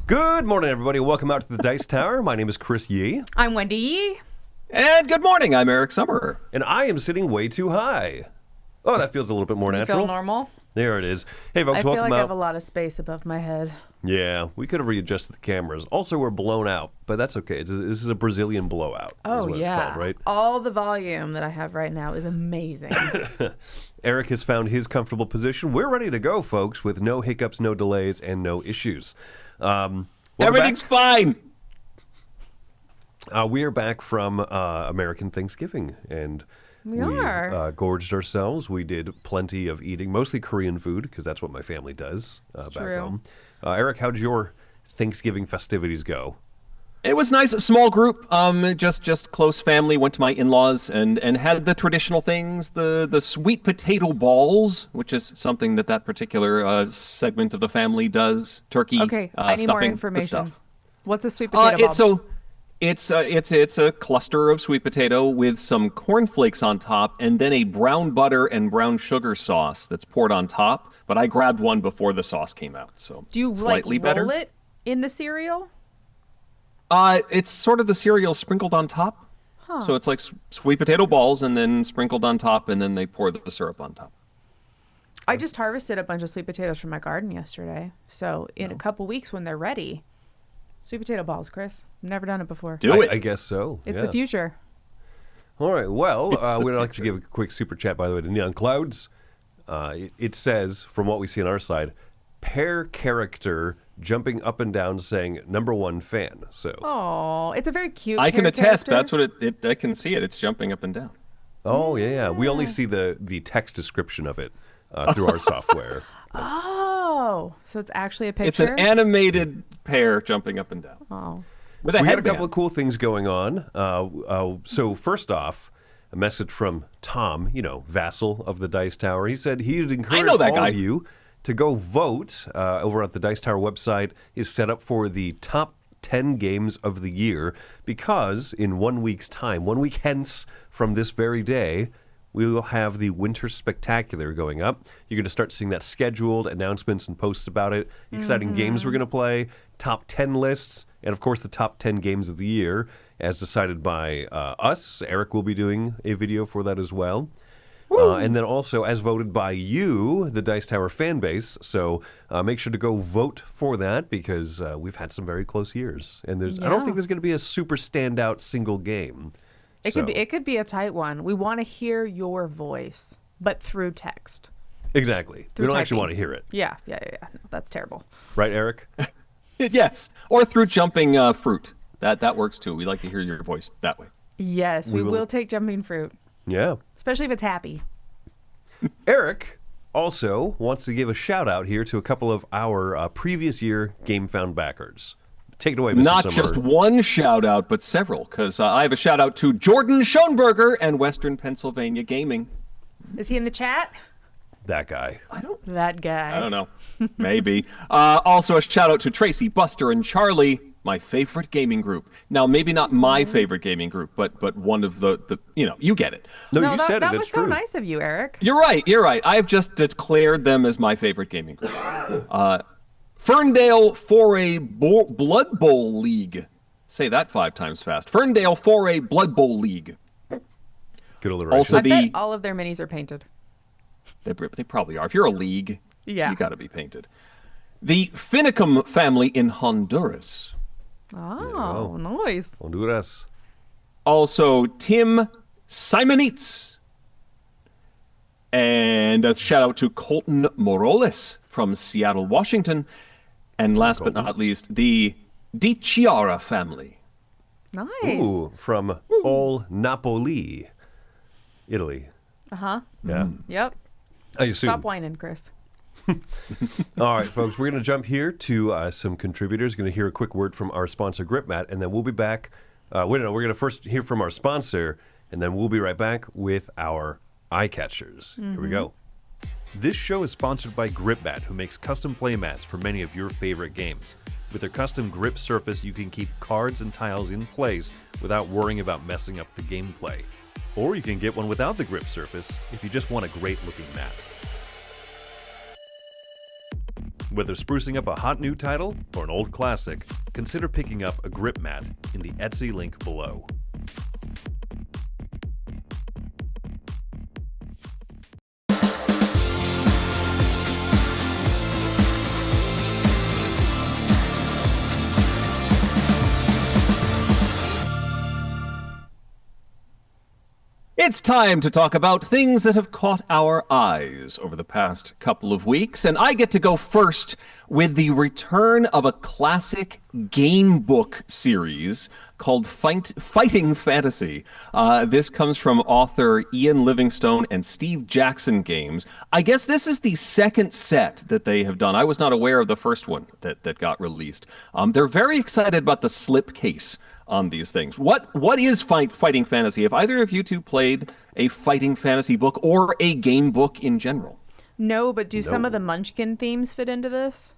Good morning, everybody. Welcome out to the Dice Tower. My name is Chris Yi. I'm Wendy Yi. And good morning, I'm Eric Summerer. And I am sitting way too high. Oh, that feels a little bit more You natural. feel normal? There it is. Hey, folks, I feel welcome like out. I have a lot of space above my head. Yeah, we could have readjusted the cameras. Also, we're blown out, but that's okay. This is a Brazilian blowout. Oh, is what yeah. It's called, right? All the volume that I have right now is amazing. Eric has found his comfortable position. We're ready to go, folks, with no hiccups, no delays, and no issues. Everything's fine. We are back from American Thanksgiving, and We are. Gorged ourselves. We did plenty of eating, mostly Korean food, because that's what my family does back true. home. Eric, how did your Thanksgiving festivities go? It was nice, a small group, just close family. Went to my in-laws and had the traditional things, the sweet potato balls, which is something that particular segment of the family does. Turkey, Okay, I need stuffing, more the information. stuff. What's a sweet potato ball? It's a cluster of sweet potato with some cornflakes on top, and then a brown butter and brown sugar sauce that's poured on top. But I grabbed one before the sauce came out, so Do you slightly like roll better. it in the cereal? It's sort of the cereal sprinkled on top. Huh. So it's like sweet potato balls and then sprinkled on top, and then they pour the syrup on top. I just harvested a bunch of sweet potatoes from my garden yesterday. So in a couple weeks when they're ready, sweet potato balls, Chris. Never done it before. Do it. I guess so. It's yeah. the future. All right. Well, It's the we'd like to future. give a quick super chat, by the way, to Neon Clouds. It says, from what we see on our side, pair character jumping up and down saying #1 fan. So, Oh, it's a very cute I can pair attest. character. That's what it. I can see it. It's jumping up and down. yeah. We only see the text description of it through our software. Oh, so it's actually a picture? It's an animated pair jumping up and down Oh. with a We had a headband. couple of cool things going on. So first off, a message from Tom, vassal of the Dice Tower. He said he'd encourage know that all guy. of you to go vote over at the Dice Tower website. Is set up for the top 10 games of the year, because in 1 week's time, 1 week hence from this very day, we will have the Winter Spectacular going up. You're going to start seeing that scheduled, announcements and posts about it, exciting games we're going to play, top 10 lists, and of course the top 10 games of the year, as decided by us. Eric will be doing a video for that as well. And then also as voted by you, the Dice Tower fan base. So make sure to go vote for that, because we've had some very close years. And I don't Yeah. think there's going to be a super standout single game. It could be a tight one. We want to hear your voice, but through text. Exactly. Through We don't actually typing. want to hear it. Yeah. No, that's terrible. Right, Eric? Yes, or through jumping fruit. That works too. We like to hear your voice that way. Yes, we will- will take jumping fruit, Yeah. especially if it's happy. Eric also wants to give a shout out here to a couple of our previous year Game Found backers. Take it away, Mr. Not Summerer. just one shout out, but several, because I have a shout out to Jordan Schoenberger and Western Pennsylvania Gaming. Is he in the chat? That guy. That guy. I don't know. Maybe. Also a shout out to Tracy, Buster, and Charlie, my favorite gaming group. Now, maybe not my favorite gaming group, but one of the you get it. No, you said that it. was It's so true. nice of you, Eric. You're right. I've just declared them as my favorite gaming group. Ferndale Foray Blood Bowl League. Say that 5 times fast. Ferndale Foray Blood Bowl League. Good alliteration. Also I the bet all of their minis are painted. They probably are. If you're a league, Yeah. you got to be painted. The Finicum family in Honduras. Oh, nice. Honduras. Also, Tim Simonitz. And a shout out to Colton Morales from Seattle, Washington. And last but not least, the Di Chiara family. Nice. Ooh, from All Napoli, Italy. Uh-huh. Yeah. Yep. I assume. Stop whining, Chris. All right, folks, we're going to jump here to some contributors. Going to hear a quick word from our sponsor, GripMat, and then we'll be back. We're going to first hear from our sponsor, and then we'll be right back with our eye catchers. Here we go. This show is sponsored by GripMat, who makes custom playmats for many of your favorite games. With their custom grip surface, you can keep cards and tiles in place without worrying about messing up the gameplay. Or you can get one without the grip surface if you just want a great-looking mat. Whether sprucing up a hot new title or an old classic, consider picking up a grip mat in the Etsy link below. It's time to talk about things that have caught our eyes over the past couple of weeks, and I get to go first with the return of a classic game book series called Fighting Fantasy. This comes from author Ian Livingstone and Steve Jackson Games. I guess this is the second set that they have done. I was not aware of the first one that got released. They're very excited about the slipcase on these things. What is Fighting Fantasy? Have either of you two played a Fighting Fantasy book or a game book in general? No, but do some of the Munchkin themes fit into this?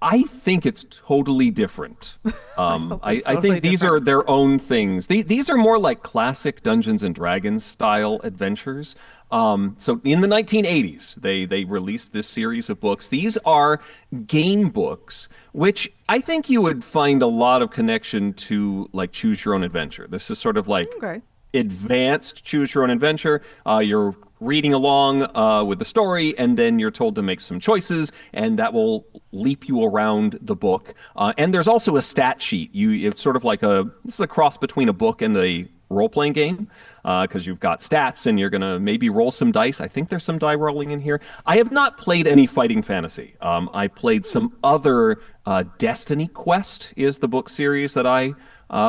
I think it's totally different. I think these are their own things. These are more like classic Dungeons and Dragons style adventures. So in the 1980s, they released this series of books. These are game books, which I think you would find a lot of connection to like Choose Your Own Adventure. This is sort of like advanced Choose Your Own Adventure. You're reading along with the story, and then you're told to make some choices, and that will leap you around the book. And there's also a stat sheet. It's sort of like this is a cross between a book and a role-playing game, because you've got stats, and you're going to maybe roll some dice. I think there's some die rolling in here. I have not played any Fighting Fantasy. I played some other Destiny Quest is the book series that I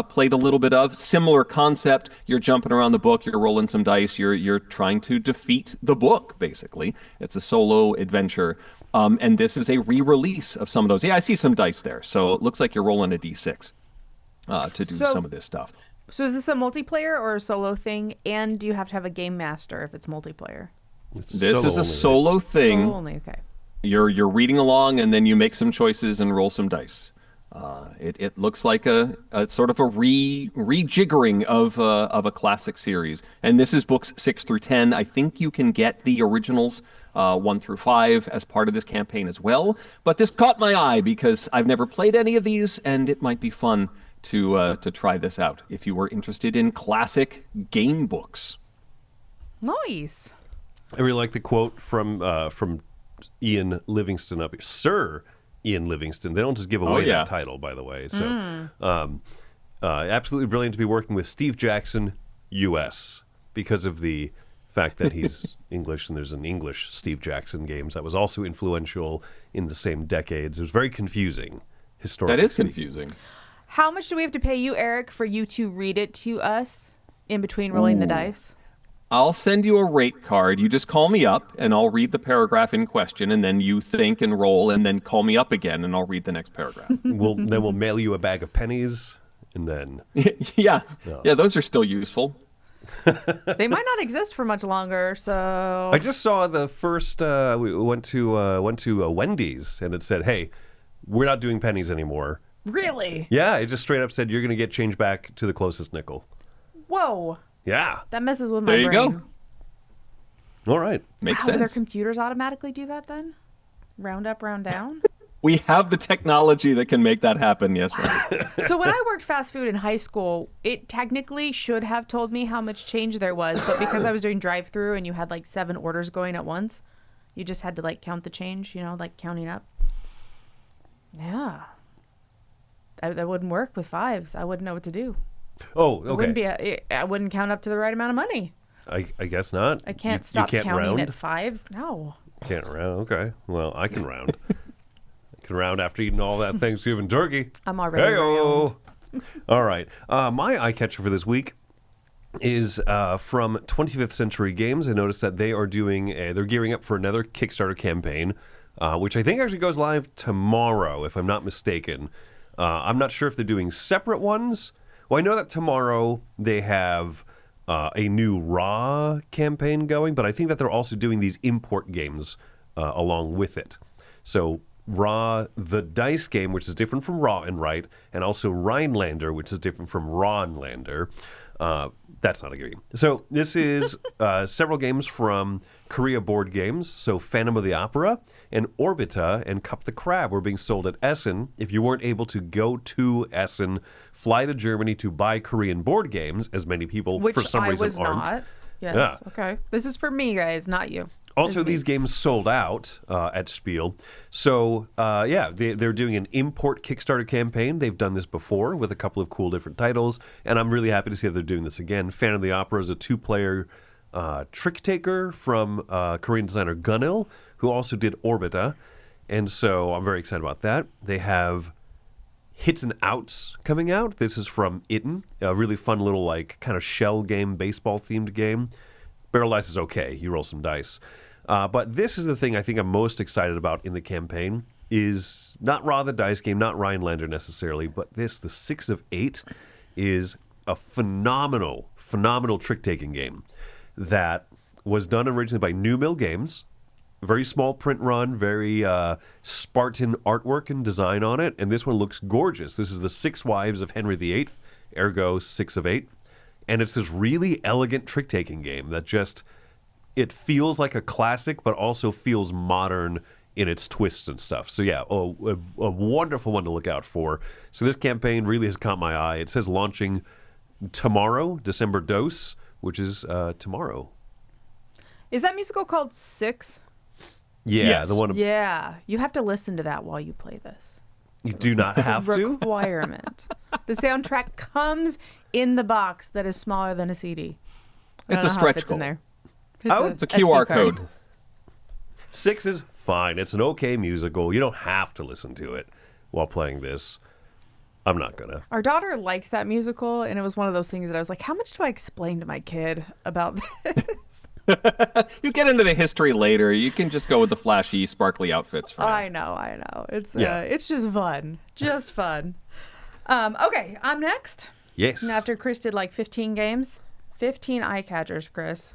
played a little bit of. Similar concept. You're jumping around the book. You're rolling some dice. You're trying to defeat the book, basically. It's a solo adventure. And this is a re-release of some of those. Yeah, I see some dice there. So it looks like you're rolling a d6 to do some of this stuff. So is this a multiplayer or a solo thing? And do you have to have a game master if it's multiplayer? This is a solo thing. Solo only, okay. You're reading along, and then you make some choices and roll some dice. It looks like a sort of a rejiggering of a classic series. And this is books 6 through 10. I think you can get the originals 1 through 5 as part of this campaign as well. But this caught my eye because I've never played any of these, and it might be fun to try this out if you were interested in classic game books. Nice. I really like the quote from Ian Livingstone up here. Sir Ian Livingstone. They don't just give away that title, by the way. So absolutely brilliant to be working with Steve Jackson, U.S., because of the fact that he's English, and there's an English Steve Jackson Games that was also influential in the same decades. It was very confusing historically. That is confusing. How much do we have to pay you, Eric, for you to read it to us in between rolling the dice? I'll send you a rate card. You just call me up, and I'll read the paragraph in question, and then you think and roll, and then call me up again, and I'll read the next paragraph. We'll mail you a bag of pennies, and then... Yeah, those are still useful. They might not exist for much longer, so... I just saw the first... we went to Wendy's, and it said, hey, we're not doing pennies anymore. Really? Yeah, it just straight up said you're going to get change back to the closest nickel. Whoa. Yeah. That messes with my brain. There you go. All right. Makes sense. sense. Do their computers automatically do that then? Round up, round down? We have the technology that can make that happen, yes, right. So when I worked fast food in high school, it technically should have told me how much change there was, but because I was doing drive-through and you had like 7 orders going at once, you just had to like count the change, like counting up. Yeah. That wouldn't work with 5s. I wouldn't know what to do. Oh, okay. I wouldn't count up to the right amount of money. I guess not. I can't stop you can't counting round? at 5s. No. Can't round. Okay. Well, I can round. I can round after eating all that Thanksgiving turkey. I'm already Hey-o. All right. My eye catcher for this week is from 25th Century Games. I noticed that they are they're gearing up for another Kickstarter campaign, which I think actually goes live tomorrow, if I'm not mistaken. I'm not sure if they're doing separate ones. Well, I know that tomorrow they have a new Raw campaign going, but I think that they're also doing these import games along with it. So Raw the Dice game, which is different from Raw and Right, and also Rhinelander, which is different from Ronlander. That's not a game. So this is several games from Korea Board Games. So Phantom of the Opera and Orbita and Cup the Crab were being sold at Essen. If you weren't able to go to Essen, fly to Germany to buy Korean board games, as many people Which for some I reason was aren't. not. Yes. Yeah. Okay. This is for me, guys, not you. Also, It's me. these games sold out at Spiel. So, they're doing an import Kickstarter campaign. They've done this before with a couple of cool different titles, and I'm really happy to see that they're doing this again. Phantom of the Opera is a 2-player trick taker from Korean designer Gunnil, who also did Orbita, and so I'm very excited about that. They have Hits and Outs coming out. This is from Itten, a really fun little like kind of shell game, baseball themed game. Barrel dice is okay. You roll some dice. But this is the thing I think I'm most excited about in the campaign is not Raw the Dice game, not Rhinelander necessarily, but this, the 6 of 8, is a phenomenal trick-taking game that was done originally by New Mill Games. Very small print run, very Spartan artwork and design on it, and this one looks gorgeous. This is the 6 Wives of Henry VIII, ergo 6 of 8. And it's this really elegant trick-taking game that just, it feels like a classic, but also feels modern in its twists and stuff. So yeah, a wonderful one to look out for. So this campaign really has caught my eye. It says launching tomorrow, December Dose, which is tomorrow. Is that musical called Six? Yeah, Yes. the one. Yeah. You have to listen to that while you play this. You do not have to. Requirement. The soundtrack comes in the box that is smaller than a CD. I It's don't a know how it stretch fits in goal. there. It's a QR SD card. code. 6 is fine. It's an okay musical. You don't have to listen to it while playing this. I'm not gonna. Our daughter likes that musical, and it was one of those things that I was like, how much do I explain to my kid about this? You get into the history later. You can just go with the flashy, sparkly outfits for now. I know. It's Yeah. it's just fun. Just fun. Okay, I'm next. Yes. After Chris did like 15 games. 15 eye catchers, Chris.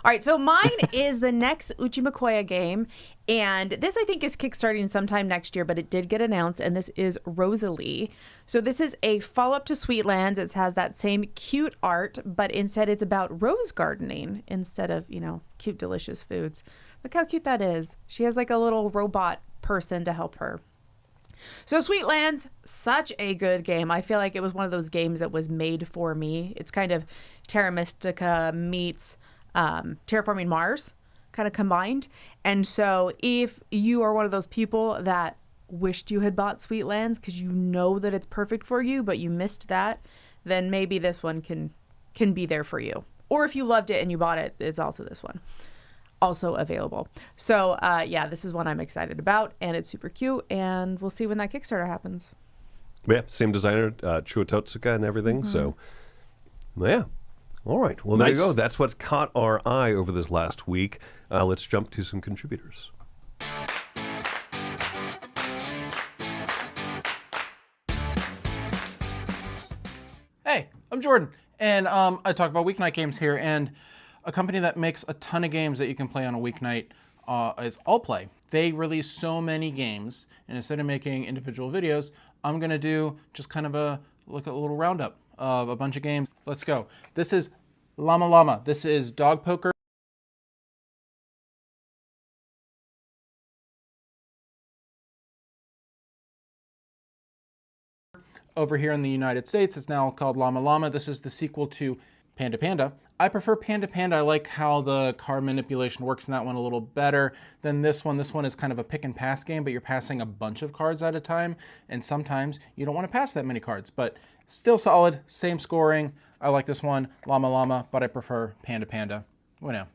All right, so mine is the next Uchimakoya game, and this I think is kickstarting sometime next year, but it did get announced, and this is Rosalie. So this is a follow-up to Sweetlands. It has that same cute art, but instead it's about rose gardening instead of, cute, delicious foods. Look how cute that is. She has like a little robot person to help her. So Sweetlands, such a good game. I feel like it was one of those games that was made for me. It's kind of Terra Mystica meets Terraforming Mars kind of combined. And so if you are one of those people that wished you had bought Sweetlands because you know that it's perfect for you, but you missed that, then maybe this one can be there for you. Or if you loved it and you bought it, it's also this one. Also available. So this is one I'm excited about, and it's super cute, and we'll see when that Kickstarter happens. Yeah, same designer, Chuo Totsuka and everything. So, yeah. All right. Well, there you Nice. go. That's what's caught our eye over this last week. Let's jump to some contributors. Hey, I'm Jordan, and I talk about weeknight games here, and a company that makes a ton of games that you can play on a weeknight is Allplay. They release so many games, and instead of making individual videos, I'm gonna do just kind of a little roundup of a bunch of games. Let's go. This is Llama Llama. This is dog poker. Over here in the United States, it's now called Llama Llama. This is the sequel to Panda Panda. I prefer Panda Panda. I like how the card manipulation works in that one a little better than this one. This one is kind of a pick and pass game, but you're passing a bunch of cards at a time, and sometimes you don't want to pass that many cards, but still solid, same scoring. I like this one, Llama Llama, but I prefer Panda Panda. Well, no,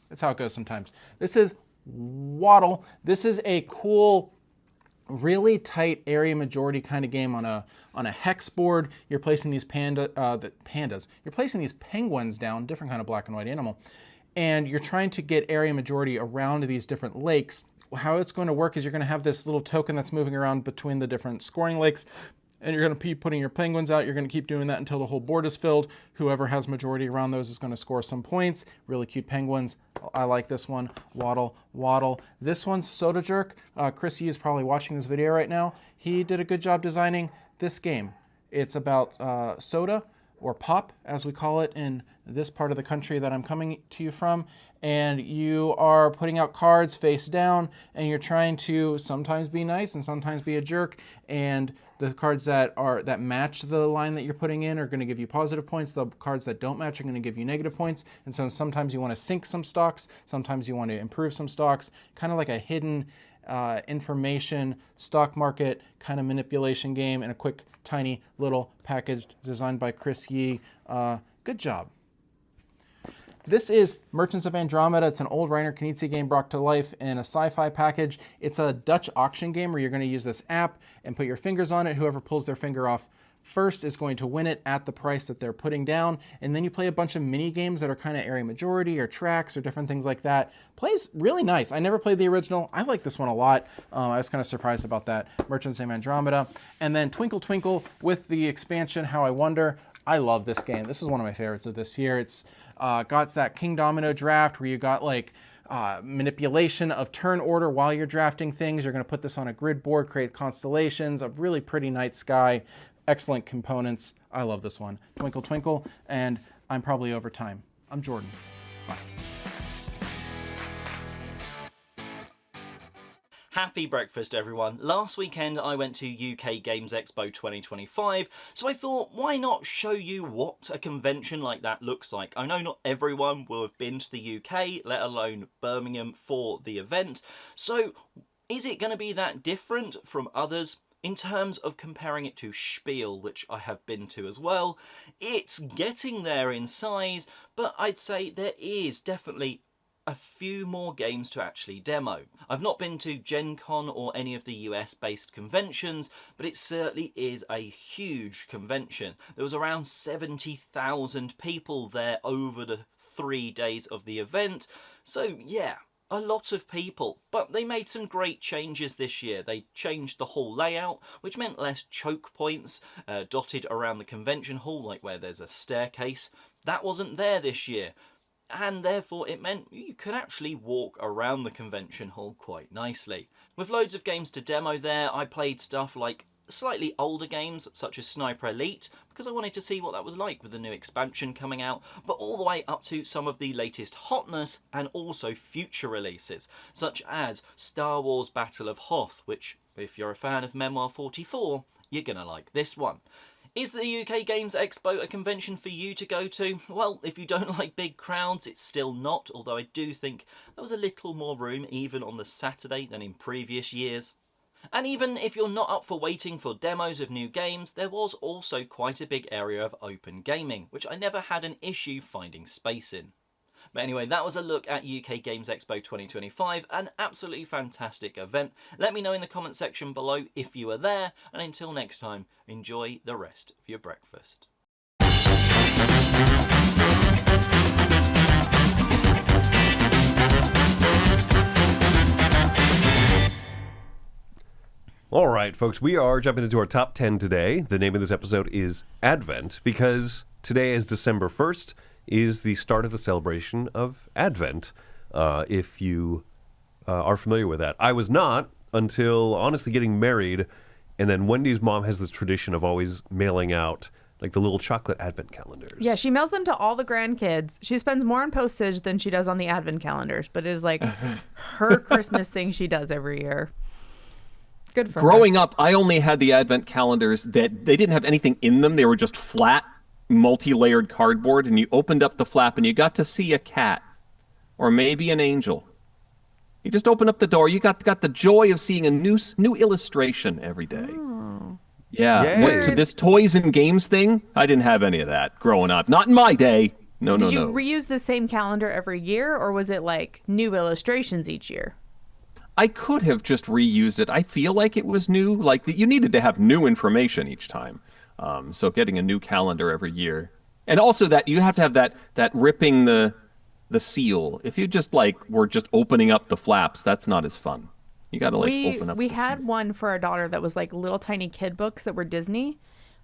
that's how it goes sometimes. This is Waddle. This is a cool, really tight area majority kind of game on a hex board. You're placing these pandas. You're placing these penguins down, different kind of black and white animal, and you're trying to get area majority around these different lakes. How it's going to work is you're going to have this little token that's moving around between the different scoring lakes, and you're going to keep putting your penguins out. You're going to keep doing that until the whole board is filled. Whoever has majority around those is going to score some points. Really cute penguins. I like this one. Waddle, waddle. This one's Soda Jerk. Chris Yi is probably watching this video right now. He did a good job designing this game. It's about soda, or pop, as we call it in this part of the country that I'm coming to you from. And you are putting out cards face down, and you're trying to sometimes be nice and sometimes be a jerk. And the cards that match the line that you're putting in are going to give you positive points. The cards that don't match are going to give you negative points. And so sometimes you want to sink some stocks. Sometimes you want to improve some stocks. Kind of like a hidden information stock market kind of manipulation game in a quick, tiny little package designed by Chris Yi. Good job. This is Merchants of Andromeda. It's an old Reiner Knizia game brought to life in a sci-fi package. It's a Dutch auction game where you're going to use this app and put your fingers on it. Whoever pulls their finger off first is going to win it at the price that they're putting down. And then you play a bunch of mini games that are kind of area majority or tracks or different things like that. Plays really nice. I never played the original. I like this one a lot. I was kind of surprised about that. Merchants of Andromeda. And then Twinkle Twinkle with the expansion, How I Wonder. I love this game. This is one of my favorites of this year. It's got that King Domino draft where you got like manipulation of turn order while you're drafting things. You're going to put this on a grid board, create constellations, a really pretty night sky, excellent components. I love this one. Twinkle Twinkle, and I'm probably over time. I'm Jordan. Bye. Happy breakfast, everyone. Last weekend I went to UK Games Expo 2025, so I thought, why not show you what a convention like that looks like? I know not everyone will have been to the UK, let alone Birmingham, for the event, so is it going to be that different from others? In terms of comparing it to Spiel, which I have been to as well, it's getting there in size, but I'd say there is definitely a few more games to actually demo. I've not been to Gen Con or any of the US based conventions, but it certainly is a huge convention. There was around 70,000 people there over the 3 days of the event, so yeah, a lot of people. But they made some great changes this year. They changed the hall layout, which meant less choke points dotted around the convention hall, like where there's a staircase. That wasn't there this year. And therefore it meant you could actually walk around the convention hall quite nicely. With loads of games to demo there, I played stuff like slightly older games such as Sniper Elite, because I wanted to see what that was like with the new expansion coming out, but all the way up to some of the latest hotness and also future releases, such as Star Wars Battle of Hoth, which, if you're a fan of Memoir 44, you're gonna like this one. Is the UK Games Expo a convention for you to go to? Well, if you don't like big crowds, it's still not, although I do think there was a little more room even on the Saturday than in previous years. And even if you're not up for waiting for demos of new games, there was also quite a big area of open gaming, which I never had an issue finding space in. But anyway, that was a look at UK Games Expo 2025, an absolutely fantastic event. Let me know in the comment section below if you were there, and until next time, enjoy the rest of your breakfast. All right, folks, we are jumping into our top 10 today. The name of this episode is Advent, because today is December 1st, is the start of the celebration of Advent, if you are familiar with that. I was not until, honestly, getting married, and then Wendy's mom has this tradition of always mailing out like the little chocolate Advent calendars. Yeah, she mails them to all the grandkids. She spends more on postage than she does on the Advent calendars, but it is like her Christmas thing she does every year. Good for her. Growing up, I only had the Advent calendars that they didn't have anything in them. They were just flat, multi-layered cardboard, and you opened up the flap and you got to see a cat or maybe an angel. You just open up the door, you got the joy of seeing a new illustration every day. Oh. Yeah. Yay. Went to this toys and games thing, I didn't have any of that growing up. Not in my day. No. Did you reuse the same calendar every year, or was it like new illustrations each year? I could have just reused it. I feel like it was new. Like you needed to have new information each time. So getting a new calendar every year, and also that you have to have that ripping the seal. If you just like were just opening up the flaps, that's not as fun. You got to like we open up. we the had seal. one for our daughter that was like little tiny kid books that were Disney.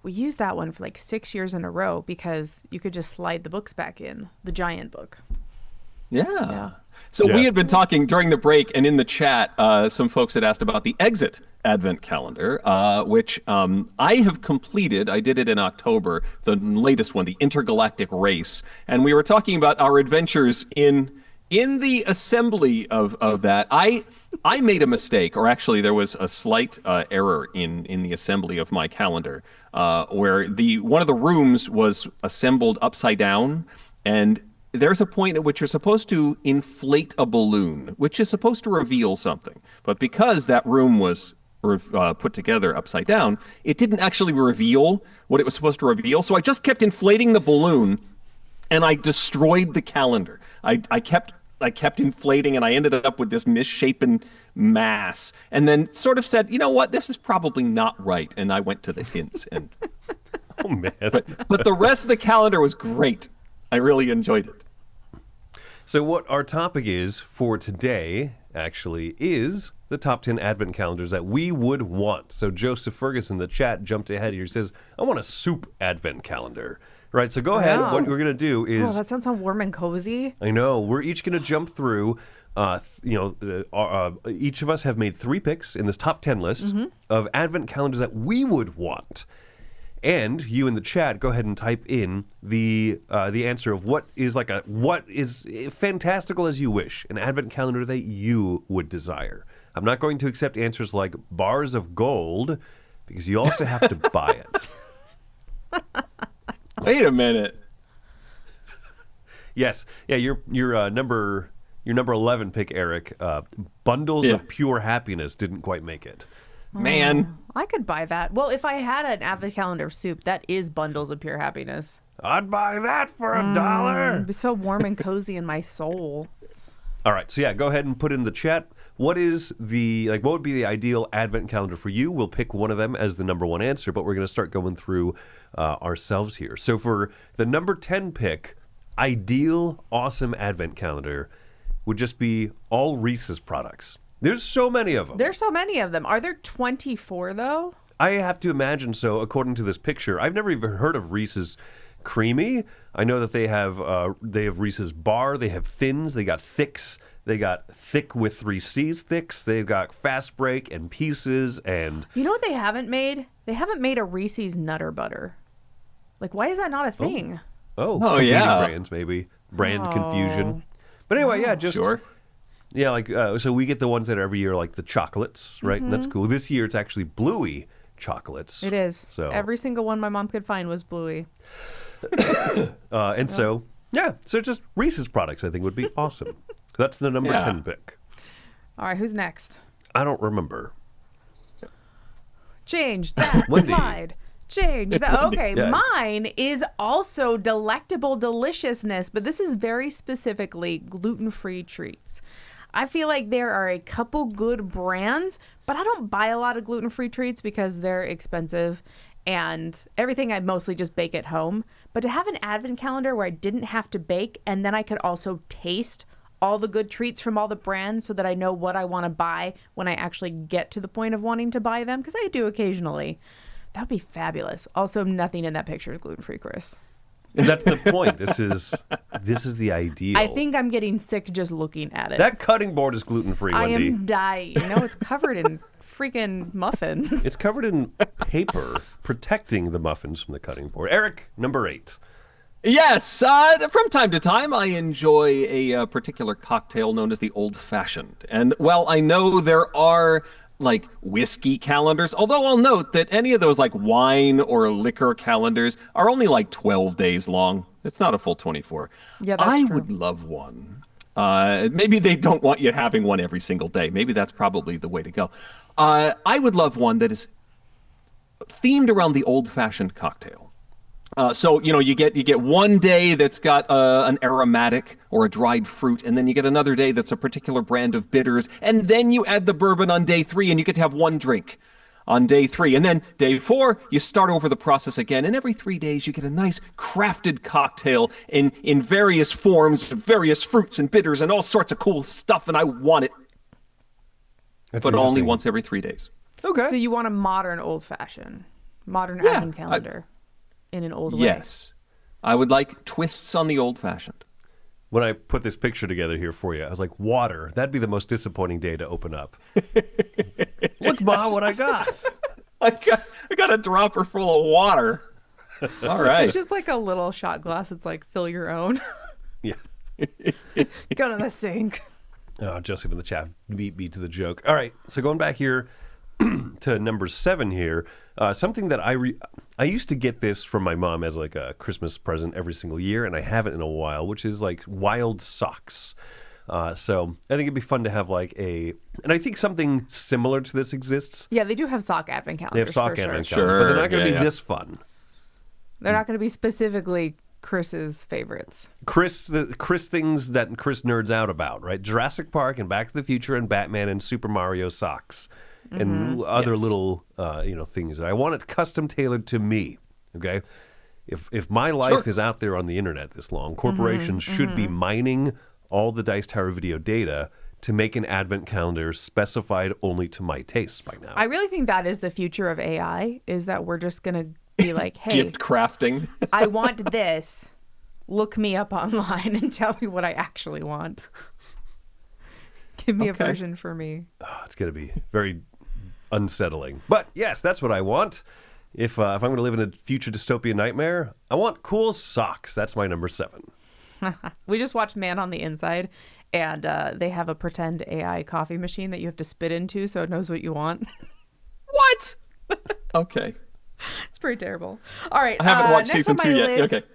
We used that one for like 6 years in a row because you could just slide the books back in, the giant book. Yeah. So Yeah. we had been talking during the break, and in the chat, some folks had asked about the Exit Advent Calendar, which I have completed. I did it in October, the latest one, the Intergalactic Race, and we were talking about our adventures in the assembly of that. I made a mistake, or actually there was a slight error in the assembly of my calendar, where one of the rooms was assembled upside down, and there's a point at which you're supposed to inflate a balloon, which is supposed to reveal something. But because that room was put together upside down, it didn't actually reveal what it was supposed to reveal. So I just kept inflating the balloon, and I destroyed the calendar. I kept inflating, and I ended up with this misshapen mass. And then sort of said, you know what, this is probably not right. And I went to the hints. And Oh, man. but the rest of the calendar was great. I really enjoyed it. So what our topic is for today, actually, is the top 10 advent calendars that we would want. So Joseph Ferguson in the chat jumped ahead here. He says, I want a soup advent calendar. Right, so go ahead. Wow. What we're going to do is... Oh, that sounds so warm and cozy. I know. We're each going to jump through. Each of us have made 3 picks in this top 10 list of advent calendars that we would want. And you in the chat, go ahead and type in the answer of what is fantastical as you wish, an advent calendar that you would desire. I'm not going to accept answers like bars of gold because you also have to buy it. Wait a minute. Yes, yeah, your number 11 pick, Eric. Bundles of pure happiness didn't quite make it. Man. I could buy that. Well, if I had an advent calendar soup, that is bundles of pure happiness. I'd buy that for $1. It'd be so warm and cozy in my soul. All right, so yeah, go ahead and put in the chat. What would be the ideal advent calendar for you? We'll pick one of them as the number 1 answer, but we're going to start going through ourselves here. So for the number 10 pick, ideal, awesome advent calendar would just be all Reese's products. There's so many of them. There's so many of them. Are there 24, though? I have to imagine so, according to this picture. I've never even heard of Reese's Creamy. I know that they have Reese's Bar, they have Thins, they got Thicks, they got Thick with 3 C's Thicks, they've got Fast Break and Pieces, and... You know what they haven't made? They haven't made a Reese's Nutter Butter. Like, why is that not a thing? competing yeah. brands, maybe. Brand confusion. But anyway, yeah, just... Sure. Yeah, like, so we get the ones that are every year, like the chocolates, right? And that's cool. This year, it's actually Bluey chocolates. It is. So Every single one my mom could find was Bluey. so, yeah, so just Reese's products, I think, would be awesome. That's the number 10 pick. All right, who's next? I don't remember. Change that Wendy. slide. Change that. Okay, Yeah. mine is also delectable deliciousness, but this is very specifically gluten-free treats. I feel like there are a couple good brands, but I don't buy a lot of gluten-free treats because they're expensive and everything I mostly just bake at home. But to have an advent calendar where I didn't have to bake and then I could also taste all the good treats from all the brands so that I know what I want to buy when I actually get to the point of wanting to buy them, because I do occasionally. That would be fabulous. Also, nothing in that picture is gluten-free, Chris. That's the point. This is the ideal. I think I'm getting sick just looking at it. that cutting board is gluten-free, I Wendy. am dying. You know, it's covered in freaking muffins. It's covered in paper protecting the muffins from the cutting board. Eric, number 8. Yes, from time to time I enjoy a particular cocktail known as the Old Fashioned. And while I know there are like whiskey calendars, although I'll note that any of those like wine or liquor calendars are only like 12 days long. It's not a full 24. Yeah, that's I true. would love one. Maybe they don't want you having one every single day. Maybe that's probably the way to go. I would love one that is themed around the old-fashioned cocktail. So, you know, you get one day that's got an aromatic or a dried fruit, and then you get another day that's a particular brand of bitters, and then you add the bourbon on day 3, and you get to have one drink on day 3. And then day 4, you start over the process again, and every 3 days you get a nice crafted cocktail in various forms, various fruits and bitters and all sorts of cool stuff, and I want it. That's but only interesting. once every 3 days. Okay. So you want a modern old-fashioned, modern Yeah, advent calendar in an old way. Yes. I would like twists on the old-fashioned. When I put this picture together here for you, I was like, water. That'd be the most disappointing day to open up. Look, Ma, what I got. I got a dropper full of water. All right. It's just like a little shot glass. It's like, fill your own. Yeah. Go to the sink. Oh, Joseph in the chat beat me to the joke. All right, so going back here to number 7 here, something that I used to get this from my mom as like a Christmas present every single year, and I haven't in a while, which is like wild socks. So I think it'd be fun to have like and I think something similar to this exists. Yeah, they do have sock advent calendars. They have sock for advent sure. calendar, but they're not Sure, going to yeah, be yeah. this fun. They're not going to be specifically Chris's favorites. Chris things that Chris nerds out about, right? Jurassic Park and Back to the Future and Batman and Super Mario socks and other Yes. little things. I want it custom tailored to me. Okay, if my life is out there on the internet this long, corporations should be mining all the Dice Tower video data to make an advent calendar specified only to my tastes by now. I really think that is the future of AI, is that we're just going to be like, hey, Gift crafting. I want this. Look me up online and tell me what I actually want. Give me a Okay. version for me. Oh, it's going to be very unsettling. But yes, that's what I want. If I'm going to live in a future dystopian nightmare, I want cool socks. That's my number 7. We just watched Man on the Inside, and they have a pretend AI coffee machine that you have to spit into so it knows what you want. What? Okay. It's pretty terrible. All right. I haven't watched next season on 2 my yet. list Okay.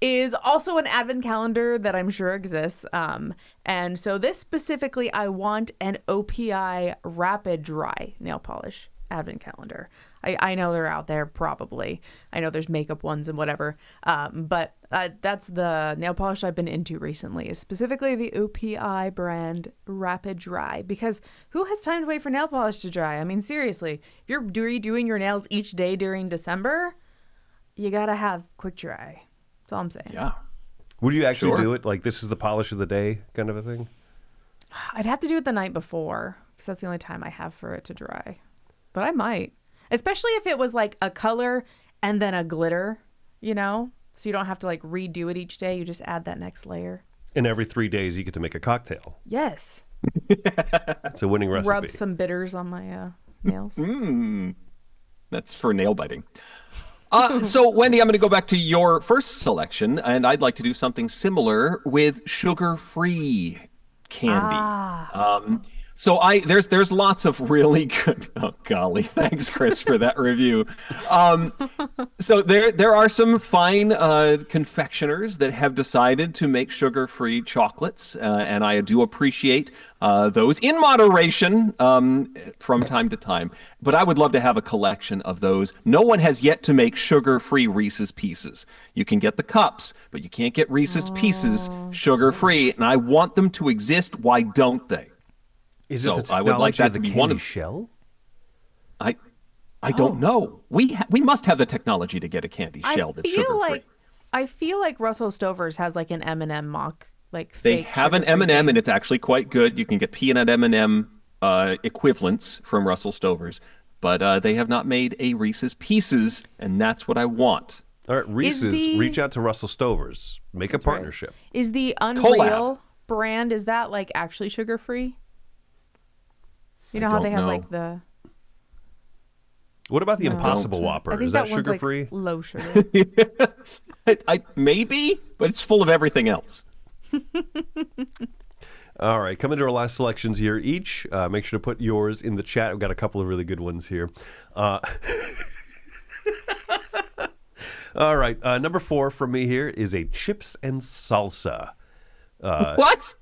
is also an advent calendar that I'm sure exists. And so this specifically, I want an OPI rapid dry nail polish advent calendar. I know they're out there probably. I know there's makeup ones and whatever. But that's the nail polish I've been into recently, is specifically the OPI brand Rapid Dry. Because who has time to wait for nail polish to dry? I mean, seriously, if you're redoing your nails each day during December, you gotta have quick dry. That's all I'm saying. Yeah. Would you actually Sure. do it? Like, this is the polish of the day kind of a thing? I'd have to do it the night before, because that's the only time I have for it to dry. But I might. Especially if it was like a color and then a glitter, you know? So you don't have to like redo it each day. You just add that next layer. And every 3 days you get to make a cocktail. Yes. It's a winning recipe. Rub some bitters on my nails. That's for nail biting. So, Wendy, I'm going to go back to your first selection, and I'd like to do something similar with sugar-free candy. So there's lots of really good. Oh golly, thanks, Chris, for that review. So there are some fine confectioners that have decided to make sugar-free chocolates, and I do appreciate those in moderation from time to time. But I would love to have a collection of those. No one has yet to make sugar-free Reese's Pieces. You can get the cups, but you can't get Reese's Pieces sugar-free, and I want them to exist. Why don't they? Is So it the I would like technology that of the to be candy one of- shell? I don't know. We must have the technology to get a candy shell that's sugar-free. I feel like Russell Stover's has like an M&M mock, like They fake have an sugar-free M&M, thing. and it's actually quite good. You can get peanut M&M equivalents from Russell Stover's, but they have not made a Reese's Pieces, and that's what I want. All right, Reese's, the- reach out to Russell Stover's. Make a That's right. partnership. Is the Unreal brand, is that like actually sugar-free? You know how don't they have know. like the... What about the No. Impossible I Whopper? think Is that one's sugar-free? like low sugar. Maybe, but it's full of everything else. All right, coming to our last selections here each. Make sure to put yours in the chat. We've got a couple of really good ones here. All right, number 4 from me here is a chips and salsa. What?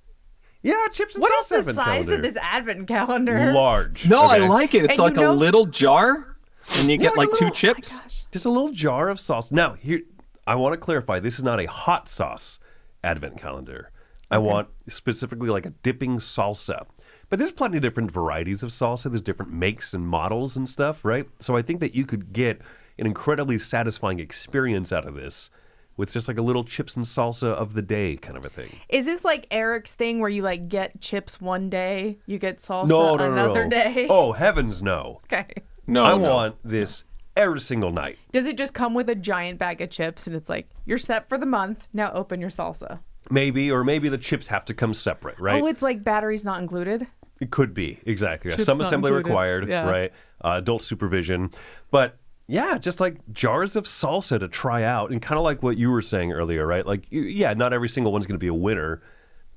Yeah, chips and What salsa is the advent size calendar. of this advent calendar? Large. No, okay? I like it. It's And you like know- a little jar, and you get like like a two little- chips. Just a little jar of sauce. Now, here, I want to clarify, this is not a hot sauce advent calendar. I want specifically like a dipping salsa. But there's plenty of different varieties of salsa. There's different makes and models and stuff, right? So I think that you could get an incredibly satisfying experience out of this with just like a little chips and salsa of the day kind of a thing. Is this like Eric's thing where you like get chips one day, you get salsa another day? Oh, heavens no. Okay. No, I no. want this every single night. Does it just come with a giant bag of chips and it's like, you're set for the month, now open your salsa? Maybe, or maybe the chips have to come separate, right? Oh, it's like batteries not included? It could be, exactly. Chips Some not assembly included. required, Yeah. right? Adult supervision. But yeah, just like jars of salsa to try out. And kind of like what you were saying earlier, right? Like, yeah, not every single one's going to be a winner,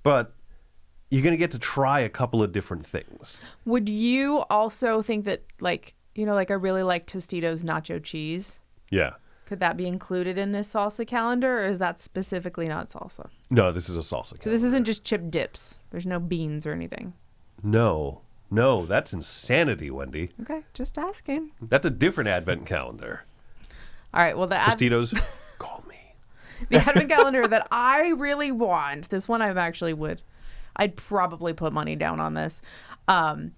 but you're going to get to try a couple of different things. Would you also think that, like, you know, like I really like Tostitos nacho cheese? Yeah. Could that be included in this salsa calendar, or is that specifically not salsa? No, this is a salsa. So this isn't just chip dips. There's no beans or anything. No, that's insanity, Wendy. Okay, just asking. That's a different advent calendar. All right, well, Tostitos, call me. the advent calendar that I really want, this one I'd probably put money down on this. And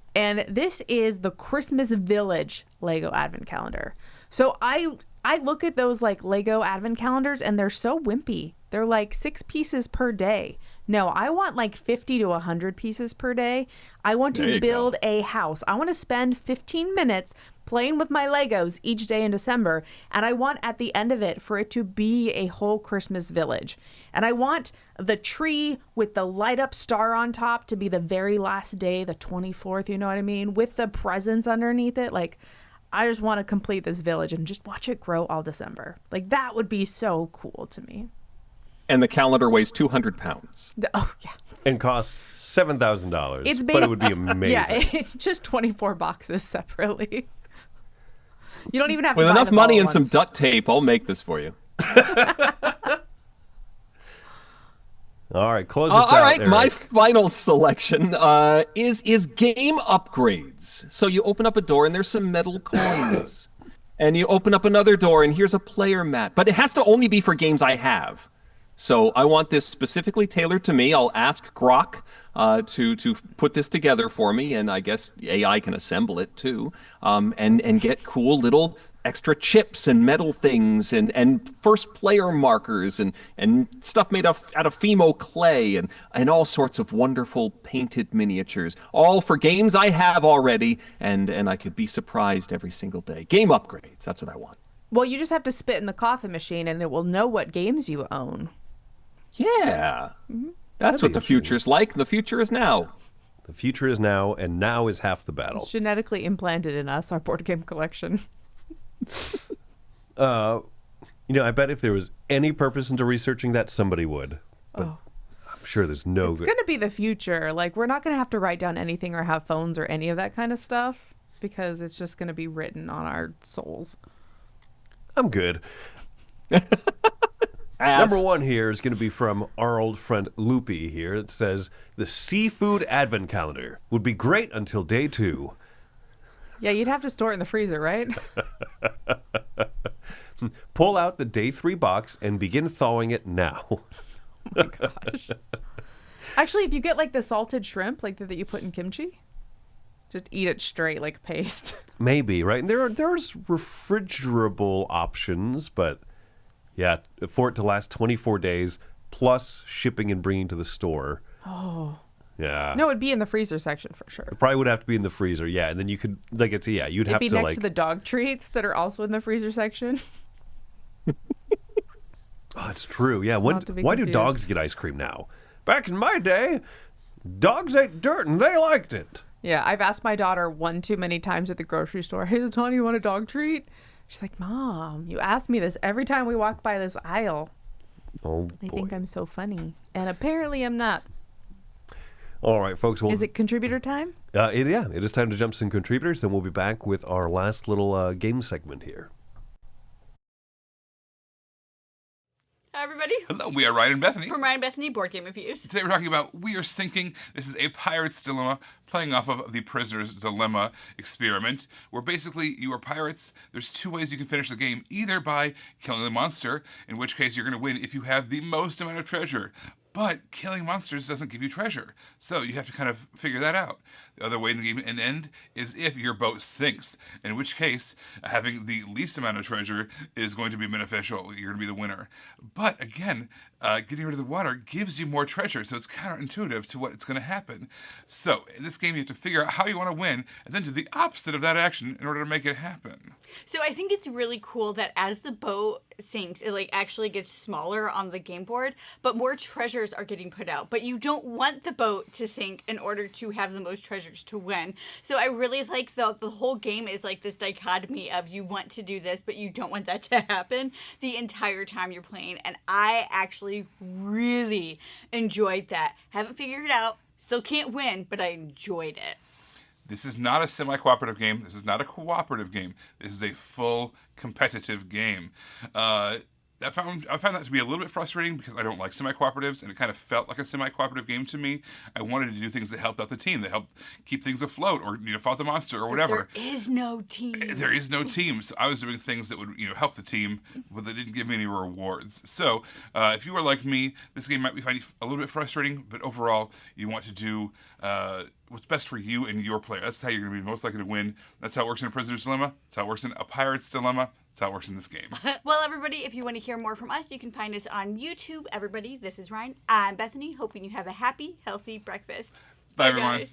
this is the Christmas Village Lego advent calendar. So I look at those like Lego advent calendars and they're so wimpy. They're like 6 pieces per day. No, I want like 50 to 100 pieces per day. I want There to you build go. a house. I want to spend 15 minutes playing with my Legos each day in December. And I want at the end of it for it to be a whole Christmas village. And I want the tree with the light up star on top to be the very last day, the 24th, you know what I mean? With the presents underneath it. Like, I just want to complete this village and just watch it grow all December. Like, that would be so cool to me. And the calendar weighs 200 pounds. Oh, yeah. And costs $7,000. It's but it would be amazing. Yeah, it's just 24 boxes separately. You don't even have With to buy enough them all money at and some once. duct tape, I'll make this for you. All right, close us out. All right, Eric. my final selection is game upgrades. So you open up a door and there's some metal coins. And you open up another door and here's a player mat. But it has to only be for games I have. So I want this specifically tailored to me. I'll ask Grok to put this together for me, and I guess AI can assemble it too, and get cool little extra chips and metal things and first player markers and stuff made out of Fimo clay and all sorts of wonderful painted miniatures, all for games I have already, and I could be surprised every single day. Game upgrades, that's what I want. Well, you just have to spit in the coffee machine and it will know what games you own. Yeah. That's be what the future's like. The future is now. The future is now, and now is half the battle. It's genetically implanted in us, our board game collection. I bet if there was any purpose into researching that, somebody would. But I'm sure there's no It's going to be the future. Like, we're not going to have to write down anything or have phones or any of that kind of stuff because it's just going to be written on our souls. I'm good. Ass. Number 1 here is going to be from our old friend Loopy here. It says, the seafood advent calendar would be great until day 2. Yeah, you'd have to store it in the freezer, right? Pull out the day 3 box and begin thawing it now. Oh my gosh. Actually, if you get like the salted shrimp, like that you put in kimchi, just eat it straight like paste. Maybe, right? And there's refrigerable options, but yeah, for it to last 24 days plus shipping and bringing to the store. Oh. Yeah. No, it'd be in the freezer section for sure. It probably would have to be in the freezer, yeah. And then you could, like, you'd It'd have be to, next like, to the dog treats that are also in the freezer section. oh, it's true, yeah. Not to be Why do confused. dogs get ice cream now? Back in my day, dogs ate dirt and they liked it. Yeah, I've asked my daughter one too many times at the grocery store, hey, Tanya, you want a dog treat? She's like, Mom, you ask me this every time we walk by this aisle. Oh, I boy. think I'm so funny. And apparently I'm not. All right, folks. Well, Is it contributor time? it is time to jump some contributors, then we'll be back with our last little game segment here. Hi, everybody. Hello, we are Ryan and Bethany. From Ryan Bethany Board Game Reviews. Today we're talking about We Are Sinking. This is a pirate's dilemma, playing off of the prisoner's dilemma experiment, where basically you are pirates. There's 2 ways you can finish the game, either by killing the monster, in which case you're going to win if you have the most amount of treasure. But killing monsters doesn't give you treasure, so you have to kind of figure that out. The other way the game can end is if your boat sinks, in which case having the least amount of treasure is going to be beneficial. You're going to be the winner. But again, getting rid of the water gives you more treasure, so it's counterintuitive to what's going to happen. So in this game, you have to figure out how you want to win, and then do the opposite of that action in order to make it happen. So I think it's really cool that as the boat sinks, it like actually gets smaller on the game board, but more treasures are getting put out. But you don't want the boat to sink in order to have the most treasures to win. So I really like the whole game is like this dichotomy of you want to do this, but you don't want that to happen the entire time you're playing. And I actually really enjoyed that. Haven't figured it out. Still can't win, but I enjoyed it. This is not a semi-cooperative game. This is not a cooperative game. This is a full competitive game. I found that to be a little bit frustrating because I don't like semi-cooperatives, and it kind of felt like a semi-cooperative game to me. I wanted to do things that helped out the team, that helped keep things afloat, or fought the monster, or whatever. There is no team. There is no team, so I was doing things that would help the team, but they didn't give me any rewards. So if you are like me, this game might be finding a little bit frustrating, but overall, you want to do what's best for you and your player. That's how you're going to be most likely to win. That's how it works in a prisoner's dilemma. That's how it works in a pirate's dilemma. That's how it works in this game. Well, everybody, if you want to hear more from us, you can find us on YouTube. Everybody, this is Ryan. I'm Bethany, hoping you have a happy, healthy breakfast. Bye, everyone. Guys.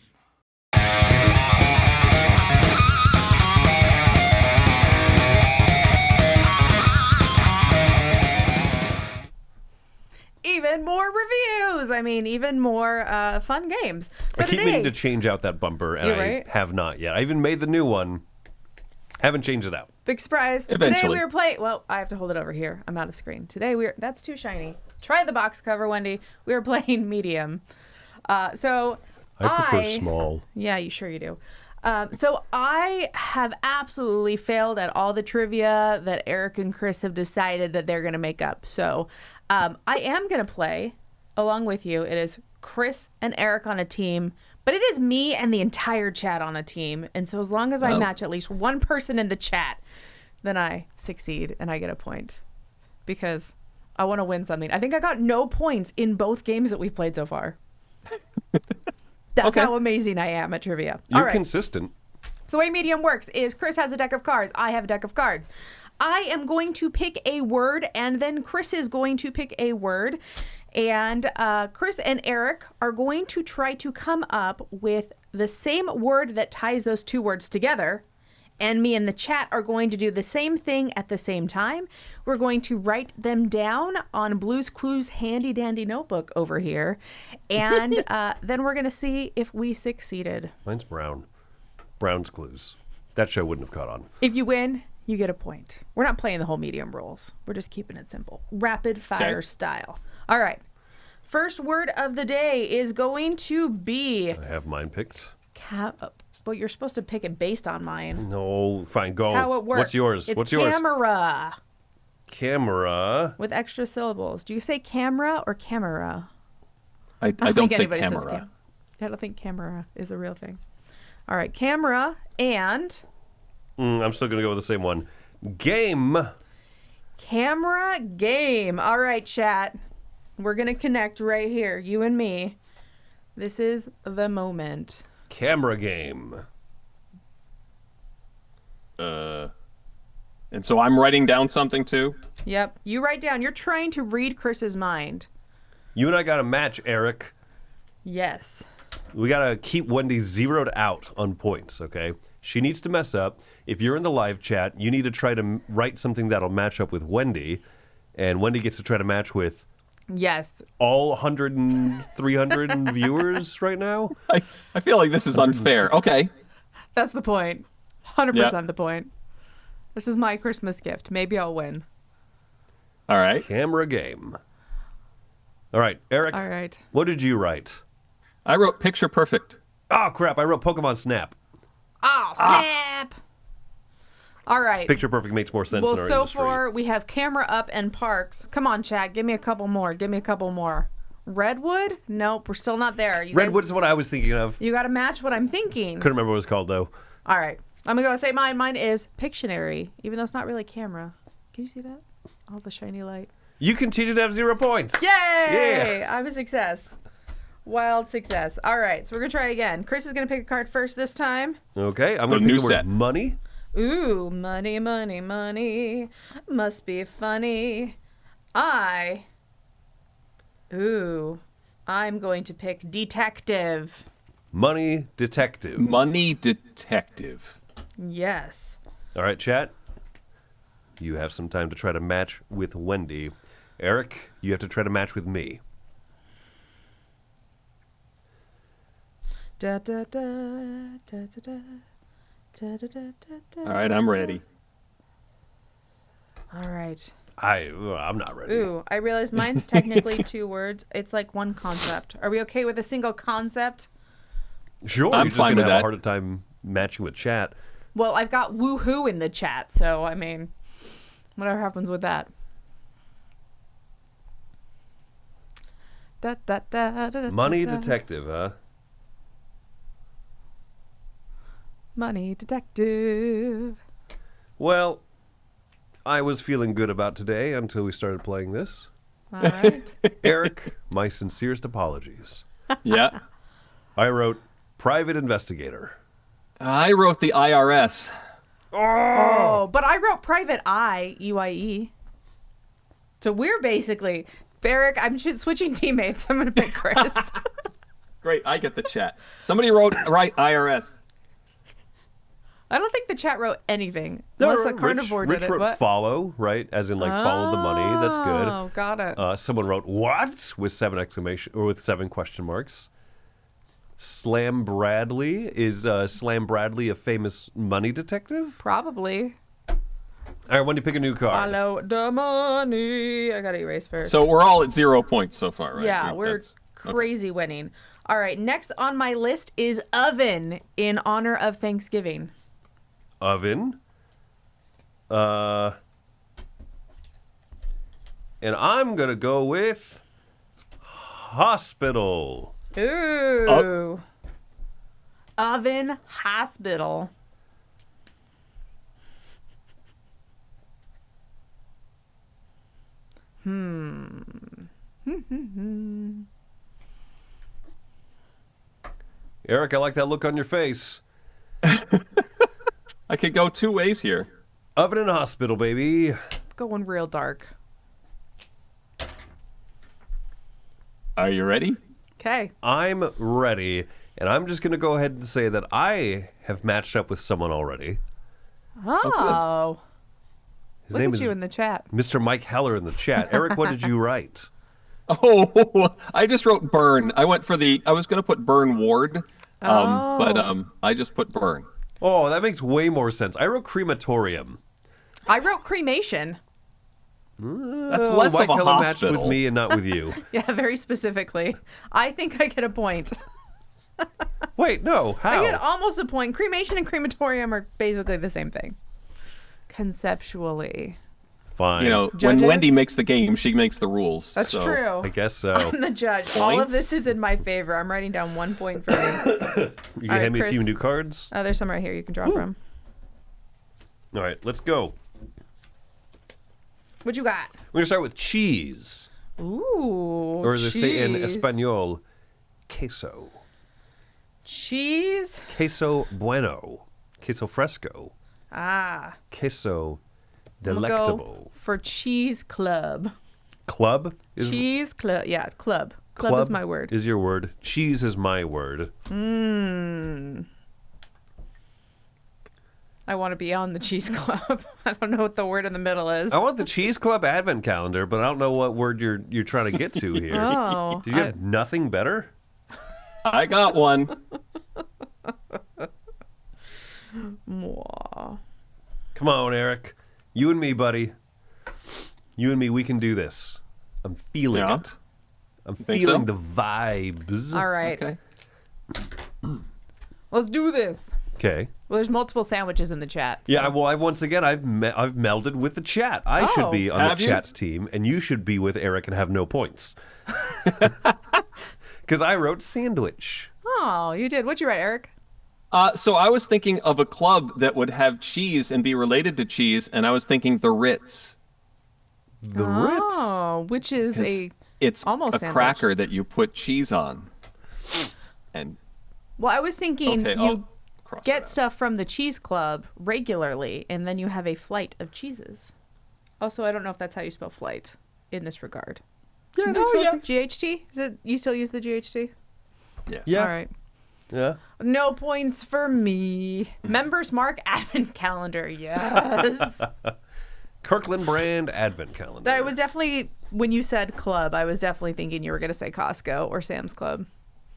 Even more reviews. I mean, even more fun games. So I keep today, meaning to change out that bumper, and You're I right. have not yet. I even made the new one. Haven't changed it out. big surprise. Today Eventually. we were playing. Well, I have to hold it over here. I'm out of screen. Today that's too shiny. Try the box cover, Wendy. We were playing medium. So I prefer small. Yeah, you sure you do. So I have absolutely failed at all the trivia that Eric and Chris have decided that they're going to make up. So I am going to play along with you. It is Chris and Eric on a team, but it is me and the entire chat on a team. And so as long as I match at least one person in the chat, then I succeed and I get a point because I want to win something. I think I got no points in both games that we've played so far. That's Okay. how amazing I am at trivia. You're All right. consistent. So the way medium works is Chris has a deck of cards. I have a deck of cards. I am going to pick a word, and then Chris is going to pick a word. And Chris and Eric are going to try to come up with the same word that ties those two words together. And me and the chat are going to do the same thing at the same time. We're going to write them down on Blue's Clues handy dandy notebook over here. And then we're going to see if we succeeded. Mine's brown. Brown's Clues. That show wouldn't have caught on. If you win, you get a point. We're not playing the whole medium rules. We're just keeping it simple. Rapid fire style. All right. First word of the day is going to be... I have mine picked. Well, you're supposed to pick it based on mine. No, fine, go. That's how it works. What's yours? It's What's yours? camera. Camera. With extra syllables. Do you say camera or camera? I don't think say anybody says camera. I don't think camera is a real thing. All right, camera and... I'm still going to go with the same one. Game. Camera game. All right, chat. We're going to connect right here, you and me. This is the moment. Camera game. And so I'm writing down something too. Yep. You write down. You're trying to read Chris's mind. You and I got a match, Eric. Yes. We got to keep Wendy zeroed out on points, okay? She needs to mess up. If you're in the live chat, you need to try to write something that'll match up with Wendy. And Wendy gets to try to match with Yes. all 100 and 300 viewers right now. I feel like this is unfair. Okay. That's the point. 100% the point. This is my Christmas gift. Maybe I'll win. All right. Camera game. All right, Eric. All right. What did you write? I wrote picture perfect. Oh, crap. I wrote Pokemon Snap. Oh, snap. All right. Picture perfect makes more sense Well, in our so industry. far we have camera up and parks. Come on, chat. Give me a couple more. Give me a couple more. Redwood? Nope, we're still not there. You Redwood's what I was thinking of. You got to match what I'm thinking. Couldn't remember what it was called, though. All right. I'm going to go say mine. Mine is Pictionary, even though it's not really camera. Can you see that? All the shiny light. You continue to have 0 points. Yay! Yeah. I'm a success. Wild success. All right, so we're going to try again. Chris is going to pick a card first this time. Okay, I'm A going to new pick the word set. money. Ooh, money, money, money. Must be funny. I'm going to pick detective. Money detective. Money detective. Yes. All right, chat. You have some time to try to match with Wendy. Eric, you have to try to match with me. Da, da, da, da, da, da. Da, da, da, da, da. All right, I'm ready. All right. I'm not ready. Ooh, I realize mine's technically 2 words. It's like one concept. Are we okay with a single concept? Sure, I'm you're just fine gonna with have a that. harder time matching with chat. Well, I've got woohoo in the chat, so I mean, whatever happens with that. Da, da, da, da, da, Money da, da. detective, huh? Money detective. Well, I was feeling good about today until we started playing this. All right. Eric, my sincerest apologies. Yeah. I wrote private investigator. I wrote the IRS. Oh, but I wrote private eye, EYE. So we're basically, Eric, I'm switching teammates. I'm going to pick Chris. Great, I get the chat. Somebody wrote right IRS. I don't think the chat wrote anything. Unless a carnivore Rich did it. wrote What? follow, right? As in like follow the money. That's good. Oh, got it. Someone wrote what with 7 question marks. Slam Bradley is Slam Bradley a famous money detective? Probably. All right, Wendy, pick a new card. Follow the money. I got to erase first. So we're all at 0 points so far, right? Yeah, we're That's- crazy winning. All right, next on my list is oven in honor of Thanksgiving. Oven. And I'm gonna go with hospital. Ooh. Oven hospital. Eric, I like that look on your face. I could go 2 ways here. Oven and hospital, baby. Going real dark. Are you ready? Okay. I'm ready, and I'm just gonna go ahead and say that I have matched up with someone already. Oh. His Look name at is you in the chat. Mr. Mike Heller in the chat. Eric, what did you write? Oh, I just wrote burn. I was going to put burn ward, but I just put burn. Oh, that makes way more sense. I wrote crematorium. I wrote cremation. That's less Mike of a Heller matched hospital. with me and not with you. Yeah, very specifically. I think I get a point. Wait, no. How? I get almost a point. Cremation and crematorium are basically the same thing. Conceptually. Fine. You know, when Judges? Wendy makes the game, she makes the rules. That's so- true. I guess so. I'm the judge. All of Points? this is in my favor. I'm writing down 1 point for me. You can right, hand me a Chris. few new cards. Oh, there's some right here you can draw from. All right, let's go. What you got? We're gonna start with cheese, Ooh. or as they say in cheese. Espanol, queso. Cheese. Queso bueno. Queso fresco. Ah. Queso I'm gonna delectable. go for cheese club. Club is Cheese club. Yeah, club. Club is my word. Is your word. Cheese is my word. I want to be on the cheese club. I don't know what the word in the middle is. I want the Cheese Club advent calendar, but I don't know what word you're trying to get to here. Oh. Did you have nothing better? I got one. Mwah. Come on, Eric. You and me, buddy. You and me, we can do this. I'm feeling Yeah? it. I'm think feeling so? the vibes. All right. Okay. Let's do this. Okay. Well, there's multiple sandwiches in the chat. so- Yeah, well, I've melded with the chat. I should Oh. be on Have the you? chat team, and you should be with Eric and have no points. Because I wrote sandwich. Oh, you did. What'd you write, Eric? So I was thinking of a club that would have cheese and be related to cheese, and I was thinking the Ritz. The Ritz. Oh, which is a It's Almost a sandwich. cracker that you put cheese on. And Well, I was thinking okay, you I'll cross that get out. stuff from the cheese club regularly, and then you have a flight of cheeses. Also, I don't know if that's how you spell flight in this regard. Yeah, I think so. yeah. GHT? Is it? You still use the GHT? Yes. Yeah. All right. Yeah. No points for me. Members mark advent calendar. Yes. Kirkland brand advent calendar. That was definitely, when you said club, I was definitely thinking you were going to say Costco or Sam's Club.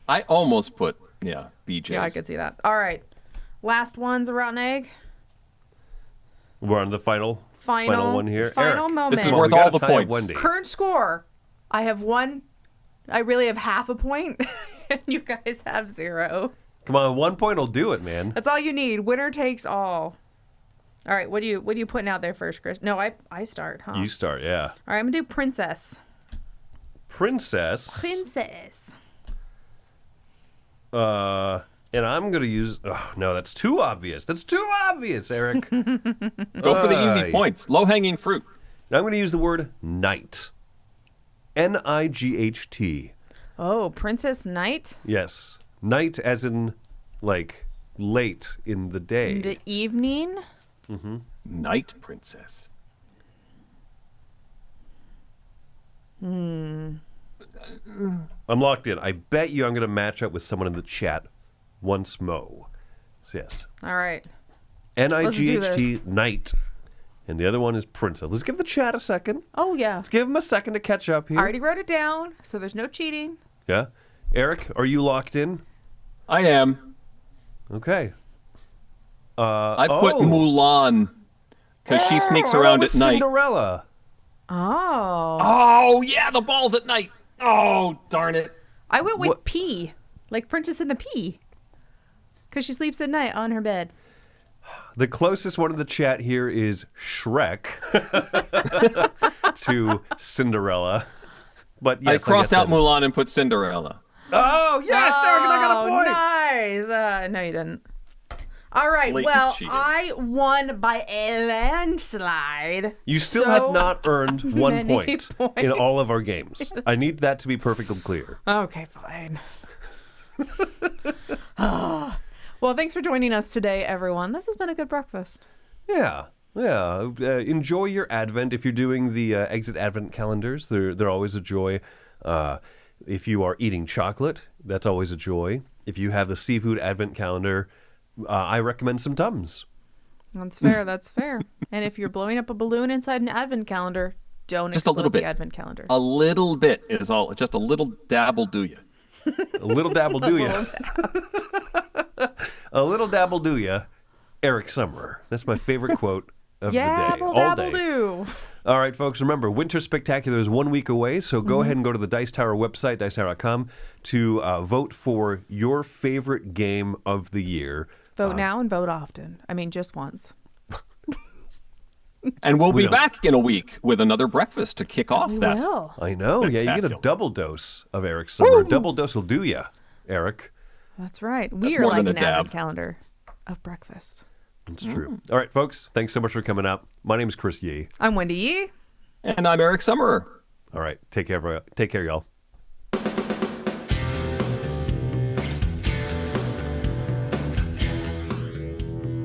I almost put, BJ's. Yeah, I could see that. All right. Last one's a rotten egg. We're on the final one here. Final Eric, moment. This is come on, worth we gotta all the tie up points. Wendy. Current score. I have one. I really have half a point. And you guys have 0. Come on, 1 point will do it, man. That's all you need. Winner takes all. All right. What are you putting out there first, Chris? No, I start, huh? You start, yeah. All right. I'm going to do princess. Princess. Princess. And I'm going to use... Oh, no, that's too obvious. That's too obvious, Eric. Go for the easy points. Low-hanging fruit. Now I'm going to use the word night. Night. Oh, Princess Knight? Yes. Night as in, like, late in the day. The evening? Night princess. I'm locked in. I bet you I'm going to match up with someone in the chat once mo. So yes. All right. Night. Night. And the other one is princess. Let's give the chat a second. Oh, yeah. Let's give them a second to catch up here. I already wrote it down, so there's no cheating. Yeah. Eric, are you locked in? I am. Okay. I put Mulan because she sneaks around at night. Cinderella. Oh. Oh, yeah, the ball's at night. Oh, darn it. I went with What- P, like Princess in the Pea. Because she sleeps at night on her bed. The closest one in the chat here is Shrek to Cinderella. But yes, I crossed guess out that is- Mulan and put Cinderella. Oh, yes, Eric, and I got a point. Nice. No, you didn't. All right. Blatant Well, cheating. I won by a landslide. You still So have not earned 1 many point in points. all of our games. I need that to be perfectly clear. Okay, fine. Well, thanks for joining us today, everyone. This has been a good breakfast. Yeah. Enjoy your Advent. If you're doing the exit Advent calendars, they're always a joy. If you are eating chocolate, that's always a joy. If you have the seafood Advent calendar, I recommend some Tums. That's fair. That's fair. And if you're blowing up a balloon inside an advent calendar, don't Just a explode little bit. the advent calendar. A little bit is all. Just a little dabble do you. A little dabble do ya. A little dabble do ya. Eric Summerer. That's my favorite quote of the day. All dabble day. do. All right, folks, remember, Winter Spectacular is 1 week away, so go ahead and go to the Dice Tower website, dicetower.com, to vote for your favorite game of the year. Vote now and vote often. I mean, just once. And we'll be don't- back in a week with another breakfast to kick off that. Will. I know, yeah, you get a Spectacular. double dose of Eric Summerer. Double dose will do ya, Eric. That's right. We That's are more like than an a dab. advent calendar of breakfast. It's true. All right, folks, thanks so much for coming out. My name is Chris Yi. I'm Wendy Yi. And I'm Eric Summerer. All right, take care, y'all.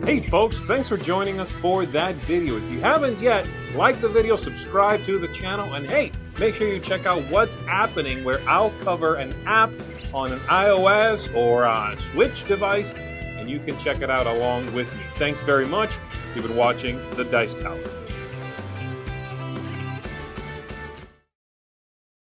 Hey folks, thanks for joining us for that video. If you haven't yet, like the video, subscribe to the channel, and hey, make sure you check out what's happening, where I'll cover an app on an iOS or a Switch device, and you can check it out along with me. Thanks very much. You've been watching The Dice Tower.